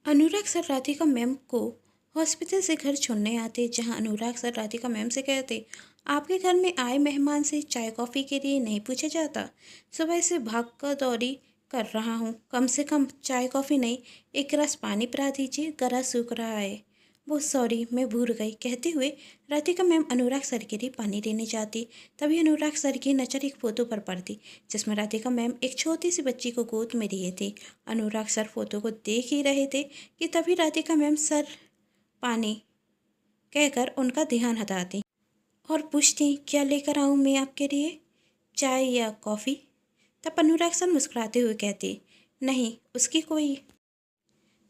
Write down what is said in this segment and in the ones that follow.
अनुराग sir Radhika ma'am को hospital से घर छोड़ने आते, जहां अनुराग सर राधिका मैम से कहते, आपके घर में आए मेहमान से चाय कॉफ़ी के लिए नहीं पूछा जाता। सुबह से भाग कर दौड़ी कर रहा हूँ, कम से कम चाय कॉफ़ी नहीं, एक गिलास पानी पिला दीजिए, गला सूख रहा है। वो सॉरी, मैं भूल गई कहते हुए राधिका मैम अनुराग सर के लिए पानी लेने जाती। तभी अनुराग सर की नज़र एक फ़ोटो पर पड़ती, जिसमें राधिका मैम एक छोटी सी बच्ची को गोद में लिए थे। अनुराग सर फोटो को देख ही रहे थे कि तभी राधिका मैम सर पानी कहकर उनका ध्यान हटाती और पूछती, क्या लेकर आऊँ मैं आपके लिए, चाय या कॉफ़ी? तब अनुराग सर मुस्कुराते हुए कहते, नहीं, उसकी कोई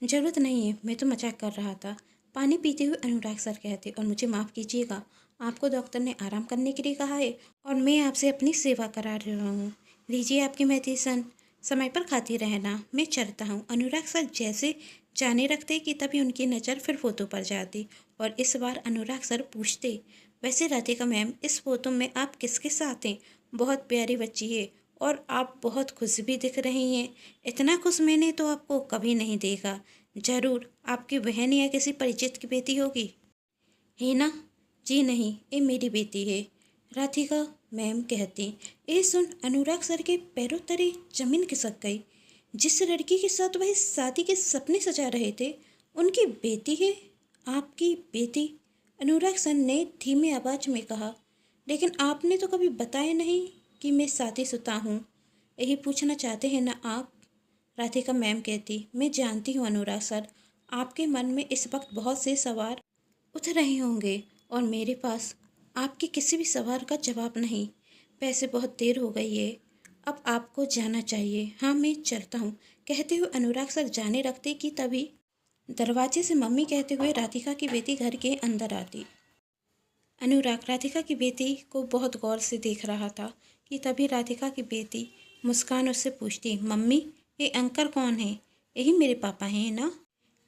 ज़रूरत नहीं है, मैं तो मजाक कर रहा था। पानी पीते हुए अनुराग सर कहते, और मुझे माफ़ कीजिएगा, आपको डॉक्टर ने आराम करने के लिए कहा है और मैं आपसे अपनी सेवा करा रहा हूँ। लीजिए आपकी मेडिसिन, समय पर खाती रहना, मैं चलता हूँ। अनुराग सर जैसे जाने रखते कि तभी उनकी नज़र फिर फोटो पर जाती और इस बार अनुराग सर पूछते, वैसे राधिका मैम, इस फोटो में आप किसके साथ हैं? बहुत प्यारी बच्ची है और आप बहुत खुश भी दिख रही हैं। इतना खुश मैंने तो आपको कभी नहीं देखा। ज़रूर आपकी बहन या किसी परिचित की बेटी होगी, है ना? जी नहीं, ये मेरी बेटी है, राधिका मैम कहती। ये सुन अनुराग सर के पैरों तले जमीन खिसक गई। जिस लड़की के साथ वह शादी के सपने सजा रहे थे, उनकी बेटी है? आपकी बेटी? अनुराग सर ने धीमी आवाज़ में कहा, लेकिन आपने तो कभी बताया नहीं कि मैं शादीशुदा हूँ। यही पूछना चाहते हैं ना आप? राधिका मैम कहती, मैं जानती हूँ अनुराग सर, आपके मन में इस वक्त बहुत से सवाल उठ रहे होंगे और मेरे पास आपके किसी भी सवाल का जवाब नहीं। वैसे बहुत देर हो गई है, अब आपको जाना चाहिए। हाँ, मैं चलता हूँ कहते हुए अनुराग सर जाने रखते कि तभी दरवाजे से मम्मी कहते हुए राधिका की बेटी घर के अंदर आती। अनुराग राधिका की बेटी को बहुत गौर से देख रहा था कि तभी राधिका की बेटी मुस्कान उससे पूछती, मम्मी, ये अंकल कौन है? यही मेरे पापा हैं ना?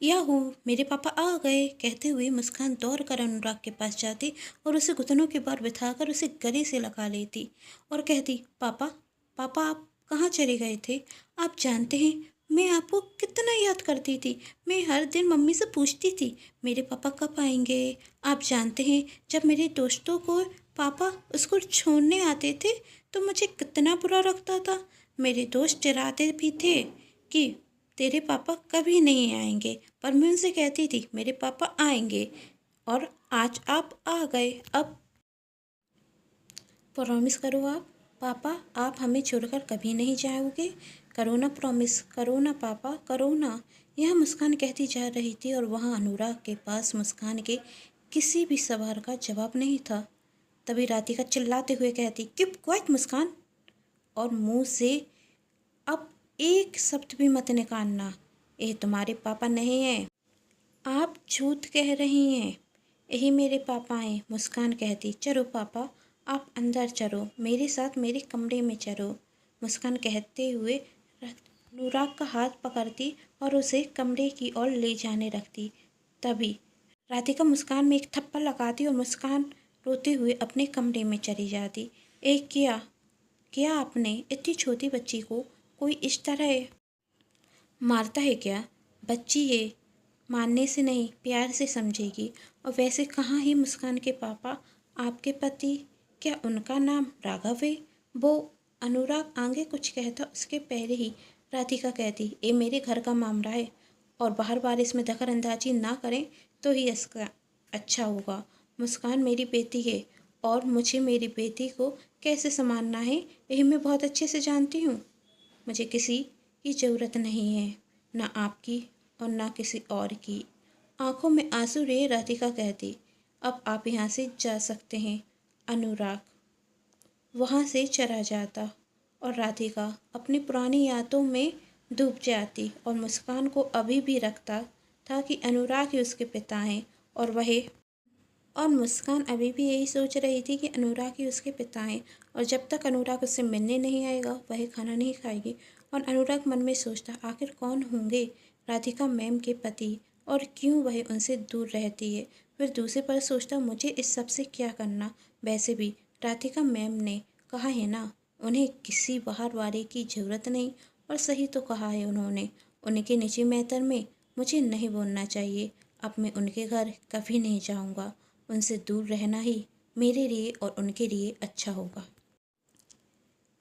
याहू, मेरे पापा आ गए कहते हुए मुस्कान दौड़ कर अनुराग के पास जाती और उसे घुटनों के बाहर बिठाकर उसे गले से लगा लेती और कहती, पापा, पापा, आप कहाँ चले गए थे? आप जानते हैं, मैं आपको कितना याद करती थी। मैं हर दिन मम्मी से पूछती थी, मेरे पापा कब आएंगे? आप जानते हैं, जब मेरे दोस्तों को पापा स्कूल छोड़ने आते थे तो मुझे कितना बुरा लगता था। मेरे दोस्त डराते भी थे कि तेरे पापा कभी नहीं आएंगे, पर मैं उनसे कहती थी मेरे पापा आएंगे, और आज आप आ गए। अब प्रॉमिस करो आप, पापा, आप हमें छोड़कर कभी नहीं जाओगे। करो ना, प्रॉमिस करो ना पापा, करो ना। यह मुस्कान कहती जा रही थी और वहाँ अनुराग के पास मुस्कान के किसी भी सवाल का जवाब नहीं था। तभी राधिका चिल्लाते हुए कहती, कीप क्वाइट मुस्कान, और मुंह से अब एक शब्द भी मत निकालना। ये तुम्हारे पापा नहीं हैं, आप झूठ कह रही हैं। यही मेरे पापा हैं। मुस्कान कहती, चलो पापा, आप अंदर चलो, मेरे साथ मेरे कमरे में चलो। मुस्कान कहते हुए अनुराग का हाथ पकड़ती और उसे कमरे की ओर ले जाने रखती। तभी राधिका मुस्कान में एक थप्पड़ लगाती और मुस्कान रोते हुए अपने कमरे में चली जाती। एक क्या क्या आपने इतनी छोटी बच्ची को कोई इस तरह मारता है क्या? बच्ची है, मारने से नहीं, प्यार से समझेगी। और वैसे कहाँ ही मुस्कान के पापा, आपके पति, क्या उनका नाम राघव है? वो अनुराग आगे कुछ कहता उसके पहले ही राधिका कहती, ये मेरे घर का मामला है और बाहर बारिश में दखल अंदाजी ना करें तो ही इसका अच्छा होगा। मुस्कान मेरी बेटी है और मुझे मेरी बेटी को कैसे संभालना है यही मैं बहुत अच्छे से जानती हूँ। मुझे किसी की ज़रूरत नहीं है, ना आपकी और ना किसी और की। आंखों में आंसू रहे राधिका कहती, अब आप यहाँ से जा सकते हैं। अनुराग वहाँ से चला जाता और राधिका अपनी पुरानी यादों में डूब जाती और मुस्कान को अभी भी रखता था कि अनुराग ही उसके पिता हैं और मुस्कान अभी भी यही सोच रही थी कि अनुराग ही उसके पिता हैं और जब तक अनुराग उससे मिलने नहीं आएगा वह खाना नहीं खाएगी। और अनुराग मन में सोचता, आखिर कौन होंगे राधिका मैम के पति और क्यों वह उनसे दूर रहती है। फिर दूसरे पर सोचता, मुझे इस सब से क्या करना। वैसे भी राधिका मैम ने कहा है ना, उन्हें किसी बाहर वाले की ज़रूरत नहीं, और सही तो कहा है उन्होंने। उनके निजी मैटर में मुझे नहीं बोलना चाहिए। अब मैं उनके घर कभी नहीं जाऊंगा। उनसे दूर रहना ही मेरे लिए और उनके लिए अच्छा होगा।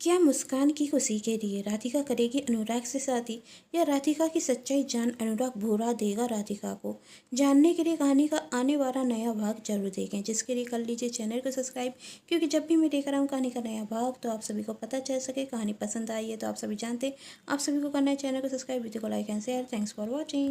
क्या मुस्कान की खुशी के लिए राधिका करेगी अनुराग से शादी, या राधिका की सच्चाई जान अनुराग भुला देगा राधिका को? जानने के लिए कहानी का आने वाला नया भाग जरूर देखें, जिसके लिए कर लीजिए चैनल को सब्सक्राइब, क्योंकि जब भी मैं लेकर आऊँ कहानी का नया भाग तो आप सभी को पता चल सके। कहानी पसंद आई है तो आप सभी जानते हैं, आप सभी को करना है चैनल को सब्सक्राइब, वीडियो को like and share. Thanks for watching.